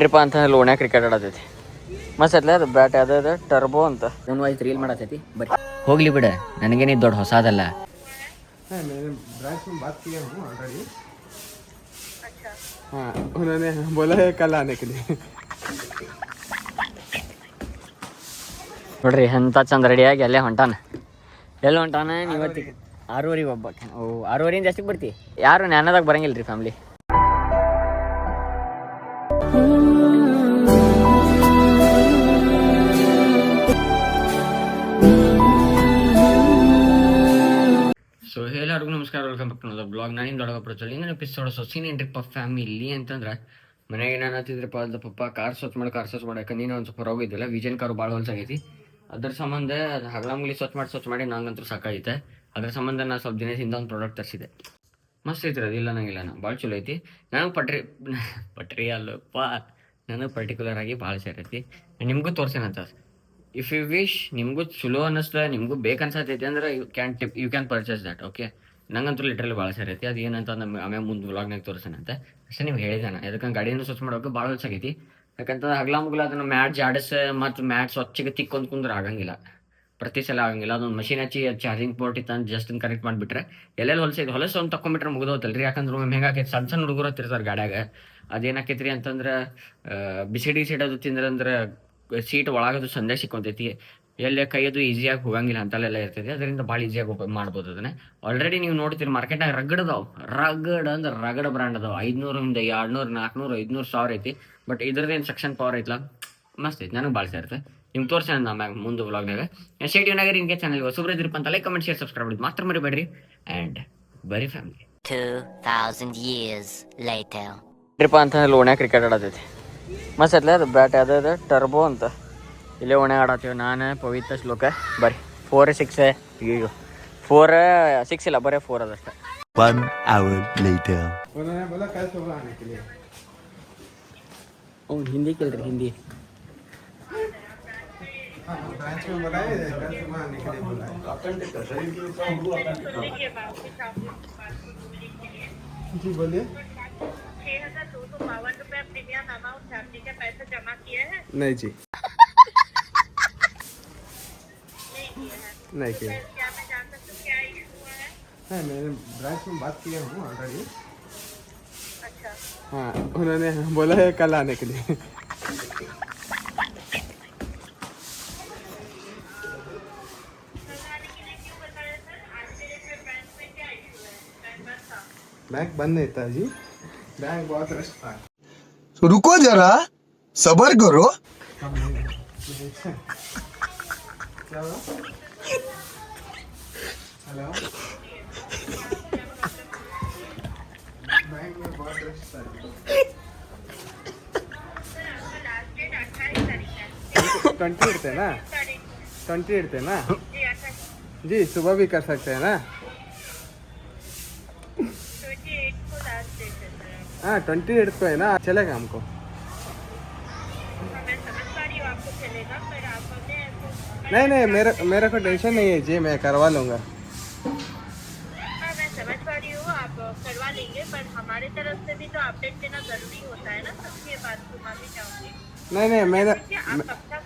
Trip ಅಂತ ಲೋಣ್ಯಾಗ cricket ಆಡತೈತಿ ಮಸ್ತ್ ಐತ್ಲ ಅದು ಬ್ಯಾಟ್ ಯಾವ್ದು ಟರ್ಬೋ ಅಂತ ಒಂದು ವಯಸ್ಸು ರೀಲ್ ಮಾಡತೈತಿ ಬರೀ ಹೋಗ್ಲಿ ಬಿಡ ನನಗೇನು ದೊಡ್ಡ ಹೊಸಾದಲ್ಲ. ब्रांच में बात किया हूँ ऑलरेडी. अच्छा. हाँ उन्होंने बोला है कल आने के लिए. ನೋಡ್ರಿ ಎಂಥ ಚಂದ ರೆಡಿಯಾಗಿ ಅಲ್ಲೇ ಹೊಂಟಾನ. ಎಲ್ಲಿ ಹೊಂಟಾನ ಇವತ್ತಿಗೆ 6:30 ಒಬ್ಬ. ಓ 6:30 ಜಾಸ್ತಿಗೆ ಬರ್ತಿ ಯಾರು ನ್ಯಾನದಾಗ ಬರಂಗಿಲ್ಲ ರೀ ಫ್ಯಾಮ್ಲಿ. ಸೊ ಎಲ್ಲರಿಗೂ ನಮಸ್ಕಾರ, ವೆಲ್ಕಮ್ ಬ್ಯಾಕ್ ಟು ಬ್ಲಾಗ್. ನಾನು ದೊಡ್ಡ ಪ್ರಚೋಲ್ ಇನ್ನೊಂದು ಎಪಿಸೋಡ್ ಸೊಸಿನ ಟ್ರಿಪ್ ಆಫ್ ಫ್ಯಾಮಿಲಿ ಅಂತಂದ್ರೆ ಮನೆಗೆ ನಾನು ಹತ್ತಿದ್ರಪ್ಪ ಅದ ಪಪ್ಪ ಕಾರ್ ಸ್ವಚ್ಛ ಮಾಡಕ್ಕೆ ನೀನು ಒಂದು ಸ್ವಲ್ಪ ಹೋಗಿದ್ದಿಲ್ಲ. ವಿಜಯನ್ ಕಾರು ಭಾಳ ಹೊಲ್ಸಾಗೈತಿ. ಅದ್ರ ಸಂಬಂಧ ಅದು ಹಗಲಂಗ್ಲಿ ಸ್ವಚ್ಛ ಮಾಡಿ ನಂಗಂತೂ ಸಾಕಾಗೈತೆ. ಅದ್ರ ಸಂಬಂಧ ನಾನು ಸ್ವಲ್ಪ ದಿನದಿಂದ ಒಂದು ಪ್ರಾಡಕ್ಟ್ ತರಿಸಿದೆ. ಮಸ್ತ್ ಐತ್ರಿ ಅದು, ಇಲ್ಲ ನಂಗಿಲ್ಲ ಭಾಳ ಚಲೋ ಐತಿ. ನನಗೆ ಪಟ್ರಿ ಅಲ್ಲಪ್ಪ, ನನಗೆ ಪರ್ಟಿಕ್ಯುಲರ್ ಆಗಿ ಭಾಳ ಸೇರೈತಿ. ನಿಮಗೂ ತೋರ್ಸೇನಂತ. ಇಫ್ ಯು ವಿಶ್ ನಿಮಗೂ ಚಲೋ ಅನ್ನಿಸ್ತಾ ನಿಮಗೂ ಬೇಕು ಅನ್ಸತೈತಿ ಅಂದ್ರೆ you can purchase that. Okay, ನಂಗಂತೂ ಲಿಟ್ರಲಿ ಭಾಳ ಸೇರೈತಿ. ಅದು ಏನಂತ ನಮ್ಮ ಆಮೇಲೆ ಮುಂದೆ ವ್ಲಾಗ್ನಾಗ ತೋರಿಸೇನಂತೆ ಅಷ್ಟೇ. ನೀವು ಹೇಳಿದಾನೆ ಯಾಕಂದ್ರೆ ಗಾಡಿಯನ್ನು ಸ್ವಚ್ಛ ಮಾಡೋಕೆ ಭಾಳ ಹೊಲ್ಸಾಗೈತಿ. ಯಾಕಂತಂದ್ರೆ ಹಗ್ಲ ಮುಗ್ಲ ಅದನ್ನು ಮ್ಯಾಟ್ ಜಾಡಿಸ್ ಮತ್ತು ಮ್ಯಾಟ್ ಸ್ವಚ್ಛಗೆ ತಿಕ್ಕೊಂಡ್ ಕುಂದ್ರೆ ಆಗಂಗಿಲ್ಲ, ಪ್ರತಿ ಸಲ ಆಗಂಗಿಲ್ಲ. ಅದೊಂದು ಮಷಿನ್ ಹಚ್ಚಿ ಚಾರ್ಜಿಂಗ್ ಪೋರ್ಟ್ ಇತ್ತು ಅಂತ ಜಸ್ಟ್ ಕನೆಕ್ಟ್ ಮಾಡಿಬಿಟ್ರೆ ಎಲ್ಲೆಲ್ಲಿ ಹೊಲಸು ಒಂದು ತಗೊಂಡ್ಬಿಟ್ರೆ ಮುಗಿದೋತಲ್ರಿ. ಯಾಕಂದ್ರೆ ಒಮ್ಮೆ ಹೆಂಗಾಕೈತಿ ಸಣ್ಣ ಹುಡುಗರು ಹತ್ತಿರ್ತಾರೆ ಗಾಡ್ಯಾಗ. ಅದೇನಾಕೈತಿ ರೀ ಅಂತಂದ್ರೆ ಬಿಸಿಡಿ ಅದು ತಿಂದ್ರಂದ್ರೆ ಸೀಟ್ ಒಳಗದು ಸಂದೇ ಸಿಕ್ಕೊಂತೈತಿ, ಎಲ್ಲೇ ಕೈಯದು ಈಸಿಯಾಗಿ ಹೋಗಂಗಿಲ್ಲ ಅಂತಲ್ಲೆಲ್ಲ ಇರ್ತೈತಿ. ಅದರಿಂದ ಭಾಳ ಈಸಿಯಾಗಿ ಮಾಡ್ಬೋದು ಅದನ್ನ. ಆಲ್ರೆಡಿ ನೀವು ನೋಡ್ತೀರಿ ಮಾರ್ಕೆಟ್ನಾಗ ರಗಡ್ ಬ್ರ್ಯಾಂಡ್ ಅದಾವ. 500 200 400 500 1000 ಐತಿ. ಬಟ್ ಇದ್ರದ್ದೇನು ಸೆಕ್ಷನ್ ಪವರ್ ಐತ್ಲ, ಮಸ್ತ್ ಐತಿ. ನನಗೆ ಭಾಳ ಸೇರುತ್ತೆ. ನಿಮ್ಗೆ ತೋರ್ಸೋಣ ಮ್ಯಾಗ ಮುಂದೆ ವ್ಲಾಗ್ನಾಗ. ಸ್ಟೇಡಿಯೋನಾಗ ನಿಮಗೆ ಚಾನಲ್ ಹೊಸಬ್ರು ಇದ್ರಪ್ಪ ಅಂತ ಲೈಕ್ ಕಮೆಂಟ್ ಶೇರ್ ಸಬ್ಸ್ಕ್ರೈಬ್ ಮಾಡಿ ಮಾತ್ರ ಮರಿಬೇಡ್ರಿ. ಆ್ಯಂಡ್ ಬರೀ ಫ್ಯಾಮಿಲಿ 2000 years later. ಟ್ರಿಪ್ ಅಂತ ಲೋಣ್ಯಾಗ ಕ್ರಿಕೆಟ್ ಆಡತೈತಿ ಮಸ್ತ್ ಐತ್ಲ ಅದು ಬ್ಯಾಟ್ ಯಾವ್ದು ಟರ್ಬೋ ಅಂತ. ಇಲ್ಲೇ ಒಣೆ ಆಡತ್ತೀವಿ ನಾನು ಪವಿತ್ರ ಶ್ಲೋಕ. ಬರೀ 4 6 ಈಗ 4 6 ಇಲ್ಲ, ಬರೀ 4 ಅದಷ್ಟೇ. 1 hour later. उन्होंने बोला कल सुबह आने के लिए. ಅವ್ನು ಹಿಂದಿ ಕೇಳ್ರಿ, ಹಿಂದಿ. ब्रांच में बोला है कल सुबह आने के लिए बोला है. जी बोलिए. 6,252 रुपए प्रीमियम अमाउंट फैमिली के पैसे जमा किए हैं? नहीं जी, नहीं किए नहीं किया. हैं. क्या मैं जान सकती हूँ क्या इशू हुआ है? हाँ मैंने ब्रांच में बात किया हूँ ऑलरेडी. अच्छा. हाँ उन्होंने बोला है कल आने के लिए. बैंक बंद नहीं था जी, बैंक बहुत रश था. तो रुको जरा, सबर करो. क्या हुआ? हेलो. बैंक में बहुत रश था. लास्ट डेट 28 तारीख है. 28 थे ना, 28 थे ना जी 28. जी. सुबह भी कर सकते हैं ना. 28 को लास्ट डेट है सर. हाँ 28 को है ना, चलेगा हमको. हाँ, मैं समझ पा रही हूँ आपको चलेगा, पर आप हमें नहीं मेरे को टेंशन नहीं है जी, मैं करवा लूँगा. हाँ मैं समझ पा रही हूँ आप करवा लेंगे, पर हमारे तरफ से भी तो अपडेट देना जरूरी होता है ना. सबकी बात को माफी चाहूँगी. नहीं मैंने आप कब तक?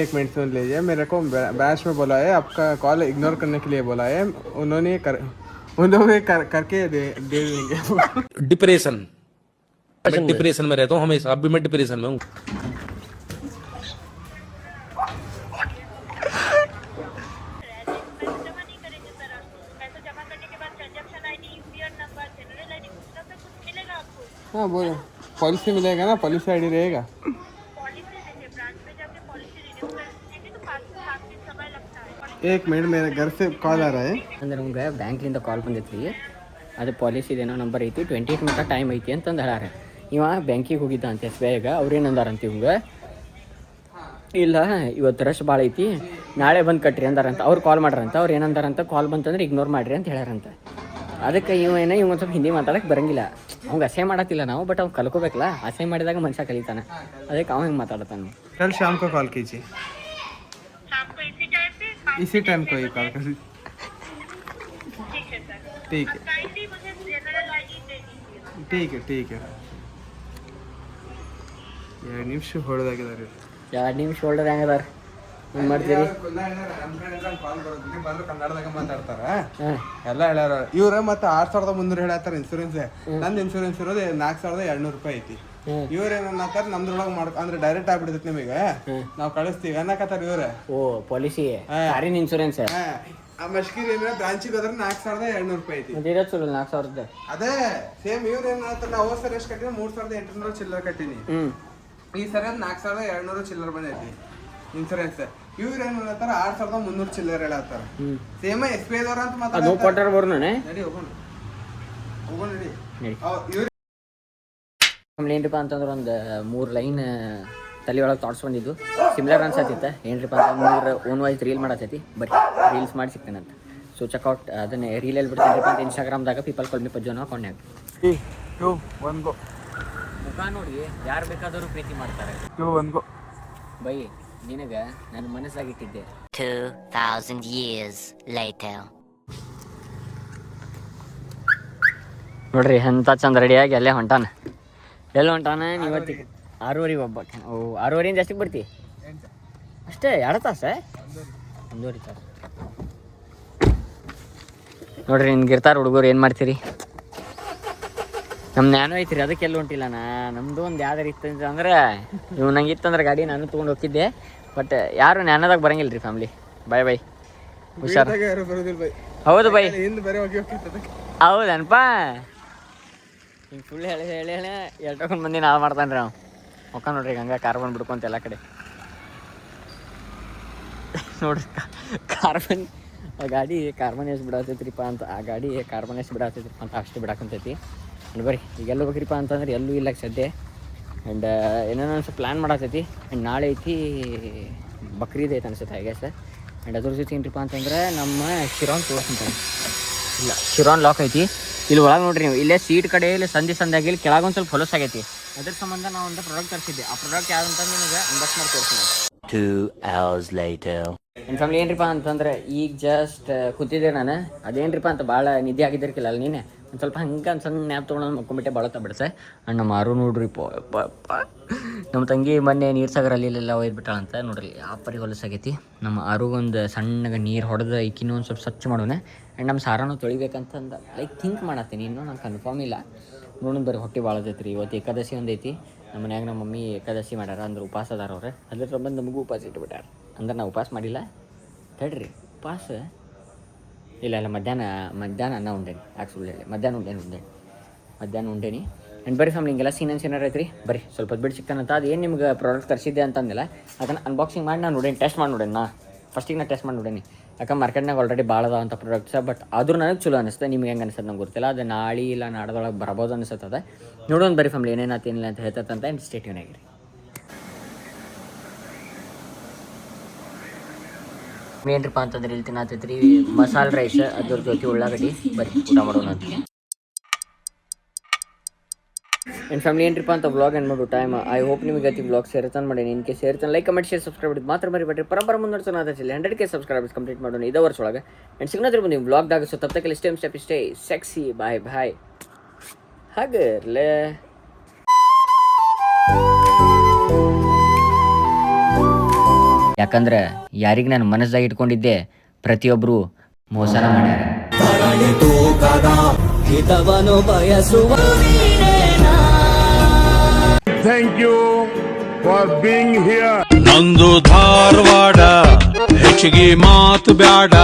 एक मिनट सुन लीजिए. मेरे को ब्रांच में बोला है, आपका कॉल इग्नोर करने के लिए बोला है. उन्होंने करके दे देंगे. डिप्रेशन में रहता हूँ हमेशा. अब भी मैं डिप्रेशन में हूँ. जमा नहीं करेंगे सर. पैसा जमा करने के बाद transaction ID, UPI number, general ID, कुछ ना कुछ मिलेगा आपको. हाँ बोलो. पॉलिसी मिलेगा ना, पॉलिसी आईडी रहेगा. पॉलिसी देखिए, ब्रांच में जाके पॉलिसी रिन्यू करने तो 5 से 7 दिन समय लगता है. एक मिनट, मेरे घर से कॉल आ रहा है. ಅಂದ್ರೆ ನಮ್ಗೆ ಬ್ಯಾಂಕ್ಲಿಂದ ಕಾಲ್ ಬಂದೈತಿ. ಅದು ಪಾಲಿಸಿದೇನೋ ನಂಬರ್ ಐತಿ, 28 ಮಿನಿಟ್ ಟೈಮ್ ಐತಿ ಅಂತಂದು ಹೇಳಾರ. ಇವ ಬ್ಯಾಂಕಿಗೆ ಹೋಗಿದ್ದ ಅಂತ SBIಗ. ಅವ್ರೇನಂದಾರಂತ ಇವಂಗೆ, ಇಲ್ಲ ಇವತ್ತು ರಶ್ ಭಾಳ ಐತಿ, ನಾಳೆ ಬಂದು ಕಟ್ರಿ ಅಂದಾರಂತ. ಅವ್ರು ಕಾಲ್ ಮಾಡ್ರಂತ. ಅವ್ರು ಏನಂದಾರಂತ, ಕಾಲ್ ಬಂತಂದ್ರೆ ಇಗ್ನೋರ್ ಮಾಡಿರಿ ಅಂತ ಹೇಳ್ಯಾರಂತ. ಅದಕ್ಕೆ ಇವ ಒಂದು ಸ್ವಲ್ಪ ಹಿಂದಿ ಮಾತಾಡಕ್ಕೆ ಬರಂಗಿಲ್ಲ. ಅವ್ಗೆ ಅಸಹ್ಯ ಮಾಡತ್ತಿಲ್ಲ ನಾವು, ಬಟ್ ಅವ್ನು ಕಲ್ಕೋಬೇಕಲ್ಲ. ಅಸಹ್ಯ ಮಾಡಿದಾಗ ಮನುಷ್ಯ ಕಲಿತಾನೆ. ಅದಕ್ಕೆ ಅವ್ನು ಹಿಂಗೆ ಮಾತಾಡತಾನೆ. कल शाम को कॉल कीजिए. शाम को इसी टाइम पे? इसी टाइम को ही कॉल कर. ठीक है सर. ठीक है काइंडली मुझे जनरल आईडी दे दीजिए. ठीक है. 2 ನಿಮಿಷ ಹೊಡೆದಾಗಿದ್ದಾರೆ 2 ನಿಮಿಷ ಶೋಲ್ಡರ್ ಹೆಂಗದಾರ ಏನು ಮಾಡ್ತೀರಿ? ಬಂದ್ರು ಕನ್ನಡದಾಗ ಮಾತಾಡ್ತಾರ ಎಲ್ಲ ಹೇಳ್ಯಾರ ಇವ್ರ ಮತ್ತೆ 6300 ಹೇಳತ್ತಾರ ಇನ್ಸೂರೆನ್ಸ್. ನಂದು ಇನ್ಸೂರೆನ್ಸ್ ಇರೋದು 4200 ರೂಪಾಯಿ ಐತಿ. ಇವ್ರ ಏನತ್ತಾರ ನಮ್ದ್ರೊಳಗೆ ಅಂದ್ರೆ ಡೈರೆಕ್ಟ್ ಆಗ್ಬಿಡ್ತೈತಿ ನಿಮಗೆ, ನಾವ್ ಕಳಿಸ್ತೀವಿ ಅನ್ನಕತ್ತಾರ ಇವ್ರ. ಓ ಪಾಲಿಸಿ ಕಾರಿನ ಇನ್ಸೂರೆನ್ಸ್ ಆ ಮಷ್ಕಿರ್ ಏನ ಬ್ರಾಂಚಿಗೆ ಹೋದ್ರೆ 4200 ರೂಪಾಯಿ ಐತಿ. ಇರೋ ಚಲೋ 4000. ಅದೇ ಸೇಮ್ ಇವ್ರ ಏನಾಗ್ತಾರ, ನಾವು ಹೋದ್ ಸರಿ ಎಷ್ಟು ಕಟ್ಟಿನ 3800 ಚಿಲ್ಲರ್ ಕಟ್ಟಿನಿ. ಈ ಸರಿ 4200 ಚಿಲ್ಲರ್ ಬಂದೈತಿ ಇನ್ಸೂರೆನ್ಸ್. ಇವ್ರ ಏನ್ ಹೇಳ್ತಾರ 6300 ಚಿಲ್ಲರ್ ಹೇಳತ್ತಾರ. ಸೇಮ್ ಎಸ್ ಬಿ ಐದವ್ರ ಅಂತ ಮಾತಾಡ್ತಾರ. ಕೊಟ್ಟಾರ ಬರ್ನು ನಡಿ ಹೋಗೋಣ ನಡಿ. ಆಮೇಲೆ ಏನ್ರಿಪ್ಪ ಅಂತಂದ್ರೆ ಒಂದು 3 ಲೈನ್ ತಲೆ ಒಳಗೆ ಥಾಟ್ಸ್ ಬಂದಿದ್ದು ಸಿಮ್ಲರ್ ಅನ್ಸತ್ತಿತ್ತ. ಏನ್ರಿಪ್ಪ ಅಂತ 3 ಓನ್ ವೈಸ್ ರೀಲ್ ಮಾಡತ್ತೈತಿ. ಬರೀ ರೀಲ್ಸ್ ಮಾಡಿ ಸಿಗ್ತೇನಂತ. ಸೊ ಚೆಕ್ಔಟ್ ಅದನ್ನೇ ರೀಲಲ್ಲಿ ಬಿಡ್ತೇನೆ ಅಂತ ಇನ್ಸ್ಟಾಗ್ರಾಮ್ದಾಗ ಪೀಪಲ್ ಕಾಲ್ ಮಿ ಪಜ್ಜೋನ ಅಕೌಂಟ್ನ್ಯಾಗ. ಮುಖ ನೋಡಿ ಯಾರು ಬೇಕಾದರೂ ಪ್ರೀತಿ ಮಾಡ್ತಾರೆ. ಬೈ ನಿನಗೆ ನನ್ನ ಮನಸ್ಸಾಗಿಟ್ಟಿದ್ದೆ. 2,000 years later. ನೋಡ್ರಿ ಎಂಥ ಚಂದ ರೆಡಿಯಾಗಿ ಅಲ್ಲೇ ಹೊಂಟಾನ. ಎಲ್ಲಿ ಹೊಂಟಾನ? ನೀವತ್ತಿಗೆ 6:30 ಒಬ್ಬ. ಓ 6:30 ಜಾಸ್ತಿಗೆ ಬರ್ತಿ ಅಷ್ಟೇ? 2 ತಾಸ 1.5 ತಾಸು. ನೋಡ್ರಿ ಹಿಂಗಿರ್ತಾರೆ ಹುಡುಗರು, ಏನು ಮಾಡ್ತೀರಿ? ನಮ್ಮ ನ್ಯಾನೋ ಐತ್ರಿ, ಅದಕ್ಕೆ ಎಲ್ಲಿ ಹೊಂಟಿಲ್ಲ ನಾ. ನಮ್ಮದು ಒಂದು ಯಾವ್ದಾರು ಇತ್ತು ಅಂದ್ರೆ ಇವು ನಂಗೆ ಇತ್ತಂದ್ರೆ ಗಾಡಿ ನಾನು ತೊಗೊಂಡು ಹೋಗ್ತಿದ್ದೆ. ಬಟ್ ಯಾರು ನ್ಯಾನೋದಾಗ ಬರಂಗಿಲ್ಲ ರೀ ಫ್ಯಾಮ್ಲಿ. ಬಾಯ್ ಬಾಯ್, ಹುಷಾರು. ಹೌದು ಬೈ, ಹೌದನಪ್ಪ. ಹಿಂಗೆ ಸುಳ್ಳು ಹೇಳಿ ಹೇಳಿ ಹೇಳಿ ಎಲ್ಟೊಂದು ಮಂದಿ ನಾವು ಮಾಡ್ತಾನೆ ರೀ ಅವ್ನು. ಮುಖ ನೋಡ್ರಿ ಹಂಗೆ ಕಾರ್ಬನ್ ಬಿಡ್ಕೊಂತ ಎಲ್ಲ ಕಡೆ. ನೋಡ್ರಿ ಕಾರ್ಬನ್, ಆ ಗಾಡಿ ಕಾರ್ಬನ್ ಎಷ್ಟು ಬಿಡಾತೈತ್ರಿಪ್ಪ ಅಂತ, ಆ ಗಾಡಿ ಕಾರ್ಬನ್ ಎಷ್ಟು ಬಿಡಾತೈತ್ರಿಪ್ಪ ಅಂತ ಅಷ್ಟು ಬಿಡಾಕಂತೈತಿ. ಅಂಡ್ ಬರ್ರಿ ಈಗ ಎಲ್ಲೂ ಹೋಗ್ರಿಪ್ಪ ಅಂತಂದ್ರೆ ಎಲ್ಲೂ ಇಲ್ಲ ಸದ್ಯ. ಆ್ಯಂಡ್ ಏನೇನೋ ಸ್ವಲ್ಪ ಪ್ಲ್ಯಾನ್ ಮಾಡತ್ತೈತಿ. ಆ್ಯಂಡ್ ನಾಳೆ ಐತಿ ಬಕ್ರೀದ್ ಐತೆ ಅನ್ಸುತ್ತೆ ಐ ಗೆಸ್. ಆ್ಯಂಡ್ ಅದ್ರ ಜೊತೆ ಏನ್ರಿಪ್ಪ ಅಂತಂದ್ರೆ ನಮ್ಮ ಶಿರಾನ್ ತೋರಿಸ್ತಾನೆ. ಇಲ್ಲ ಶಿರಾನ್ ಲಾಕ್ ಐತಿ ಇಲ್ಲಿ ಒಳಗೆ. ನೋಡ್ರಿ ನೀವು ಇಲ್ಲೇ ಸೀಟ್ ಕಡೆ ಇಲ್ಲಿ ಸಂದಾಗಿ ಇಲ್ಲಿ ಕೆಳಗೊಂದು ಸ್ವಲ್ಪ ಹೊಲಸು ಆಗೈತಿ. ಅದ್ರ ಸಂಬಂಧ ನಾವು ಒಂದು ಪ್ರಾಡಕ್ಟ್ ತರಿಸಿದ್ದೆ. ಆ ಪ್ರಾಡಕ್ಟ್ ಯಾವ್ದಂತ ನಿಮಗೆ ಅನ್ಬಾಕ್ಸ್ ಮಾಡಿ ತೋರಿಸ್ತೀನಿ. 2 hours later. ನನ್ನ ಫ್ಯಾಮಿಲಿ ಏನ್ರಿಪ್ಪ ಅಂತಂದ್ರೆ ಈಗ ಜಸ್ಟ್ ಕೂತಿದ್ದೆ ನಾನು. ಅದೇನ್ರಿಪ್ಪ ಅಂತ ಭಾಳ ನಿದ್ದೆ ಆಗಿದ್ದಿರ್ಕಿಲ್ಲ ಅಲ್ಲಿ ನೀನೆ. ಒಂದು ಸ್ವಲ್ಪ ಹಂಗೆ ಒಂದು ಸಣ್ಣ ನ್ಯಾಪ್ ತೊಗೊಂಡು ಮಕ್ಕೊಂಬಿಟ್ಟೆ ಬಾಳತ್ತ ಬಿಡ್ಸೆ. ಆ್ಯಂಡ್ ನಮ್ಮ ಆರು ನೋಡ್ರಿ ನಮ್ಮ ತಂಗಿ ಮೊನ್ನೆ ನೀರು ಸಾಗರಲ್ಲಿ ಇಲ್ಲೆಲ್ಲ ಒಯ್ದುಬಿಟ್ಟಾಳಂತ. ನೋಡ್ರಿ ಯಾವ ಪರಿ ಹೊಲಸಾಗೈತಿ. ನಮ್ಮ ಆರುಗೊಂದು ಸಣ್ಣಗೆ ನೀರು ಹೊಡೆದು ಈಕಿನೂ ಒಂದು ಸ್ವಲ್ಪ ಸ್ವಚ್ಛ ಮಾಡೋಣ. ಆ್ಯಂಡ್ ನಮ್ಮ ಸಾರನೂ ತೊಳಿಬೇಕಂತಂದು ಲೈಕ್ ಥಿಂಕ್ ಮಾಡತ್ತೀನಿ. ಇನ್ನೂ ನಂಗೆ ಕನ್ಫರ್ಮ್ ಇಲ್ಲ. ನೋಡೋಣ ಬರೀ ಹೊಟ್ಟೆ ಭಾಳ ಐತಿ ರೀ. ಇವತ್ತು ಏಕಾದಶಿ ಒಂದು ಐತಿ. ನಮ್ಮ ಮನ್ಯಾಗ ನಮ್ಮ ಮಮ್ಮಿ ಏಕಾದಶಿ ಮಾಡ್ಯಾರ, ಅಂದ್ರೆ ಉಪವಾಸ ಅದಾರ ಅವ್ರೆ. ಅದ್ರ ಸಂಬಂಧ ನಮಗೂ ಉಪವಾಸ ಇಟ್ಬಿಟ್ಟಾರ. ಅಂದ್ರೆ ನಾವು ಉಪವಾಸ ಮಾಡಿಲ್ಲ ತಡ್ರಿ. ಉಪವಾಸ ಇಲ್ಲ ಮಧ್ಯಾಹ್ನ ಅನ್ನ ಉಂಡೇನಿ. ಯಾಕೆ ಸುಳ್ಳು ಹೇಳಿ, ಮಧ್ಯಾಹ್ನ ಉಂಡೇನಿ. ಆ್ಯಂಡ್ ಬರೀ ಫ್ಯಾಮಿಲಿ ಹಿಂಗೆಲ್ಲ ಸೀನನ್ಸ್ ಏನಾರು ಐತ್ರಿ. ಬರೀ ಸ್ವಲ್ಪ ಹೊತ್ತು ಬಿಟ್ಟು ಸಿಗ್ತಾನಂತ. ಅದು ಏನು ನಿಮ್ಗೆ ಪ್ರಾಡಕ್ಟ್ ತರಿಸಿದ್ದೆ ಅಂತಂದಿಲ್ಲ, ಅದನ್ನು ಅನ್ಬಾಕ್ಸಿಂಗ್ ಮಾಡಿ ನಾನು ನೋಡೇನಿ, ಟೆಸ್ಟ್ ಮಾಡಿ ನೋಡೇನಿ. ಫಸ್ಟಿಗೆ ನಾನು ಟೆಸ್ಟ್ ಮಾಡಿ ನೋಡೇನಿ. ಯಾಕಂದ್ರೆ ಮಾರ್ಕೆಟ್ನಾಗ ಆಲ್ರೆಡಿ ಭಾಳ ಅದಾವಂಥ ಪ್ರಾಡಕ್ಟ್ಸ. ಬಟ್ ಆದರೂ ನನಗೆ ಚಲೋ ಅನಿಸ್ತದೆ. ನಿಮ್ಗೆ ಹೆಂಗೆ ಅನಿಸ್ತದೆ ನಂಗೆ ಗೊತ್ತಿಲ್ಲ. ಅದು ನಾಳೆ ಇಲ್ಲ ನಾಡ್ದೊಳಗೆ ಬರ್ಬೋದು ಅನಿಸ್ತದೆ. ನೋಡೋಣ ಬರೀ ಫ್ಯಾಮಿಲಿ ಏನೇನಾತೇನಿಲ್ಲ ಅಂತ ಹೇಳ್ತಂತ. ಆ್ಯಂಡ್ ಸ್ಟೇ ಟ್ಯೂನ್ ಆಗಿರಿ. ಏನ್ರಿಪ್ಪ ಅಂತಂದ್ರೆ ಇಲ್ಲಿ ತಿನ್ನತೈತ್ರಿ ಮಸಾಲೆ ರೈಸ್, ಅದ್ರ ಜೊತೆ ಉಳ್ಳಾಗಡ್ಡಿ. ಬರೀ ಊಟ ಮಾಡೋಣ ಅಂತ. ಆ್ಯಂಡ್ ಫ್ಯಾಮಿಲಿ ಏನ್ರಿಪ್ಪ ಅಂತ ವ್ಲಾಗ್ ಏನು ಮಾಡೋ ಟೈಮ್. ಐ ಹೋಪ್ ನಿಮಗೆ ಅತಿ ವ್ಲಾಗ್ ಸೇರ್ತಾನೆ ಮಾಡಿ. ಇನ್ಕೆ ಸೇರ್ತಾನೆ ಲೈಕ್ ಕಮೆಂಟ್ ಶೇರ್ ಸಬ್ಸ್ಕ್ರೈಬ್ ಮಾಡಿದ್ದು ಮಾತ್ರ ಮರಿಬೇಡ್ರಿ. ಪರಂಪರೆ ಮುಂದುವರ್ಸೋಣ. ಅದರಲ್ಲಿ 100K ಸಬ್ಸ್ಕ್ರೈಬರ್ಸ್ ಕಂಪ್ಲೀಟ್ ಮಾಡೋಣ ಇದೇ ವರ್ಷ ಒಳಗೆ. ಆ್ಯಂಡ್ ಸಿಗ್ನಾದ್ರು ಬಂದು ವ್ಲಾಗ್ದಾಗ. ಸೊ ತಪ್ಪಕ್ಕೆ ಸ್ಟೆಪ್ ಇಷ್ಟೇ ಸೆಕ್ಸಿ. ಬಾಯ್ ಹಾಗರ್ಲೆ. ಯಾಕಂದ್ರೆ ಯಾರಿಗೆ ನಾನು ಮನಸ್ಸಾಗಿ ಇಟ್ಕೊಂಡಿದ್ದೆ ಪ್ರತಿಯೊಬ್ಬರು ಮೋಸನ ಮಾಡ್ಯಾರ. Thank you for being here. ನಂದು ಧಾರವಾಡ ಹೆಚ್ಚಿಗೆ ಮಾತು ಬ್ಯಾಡ.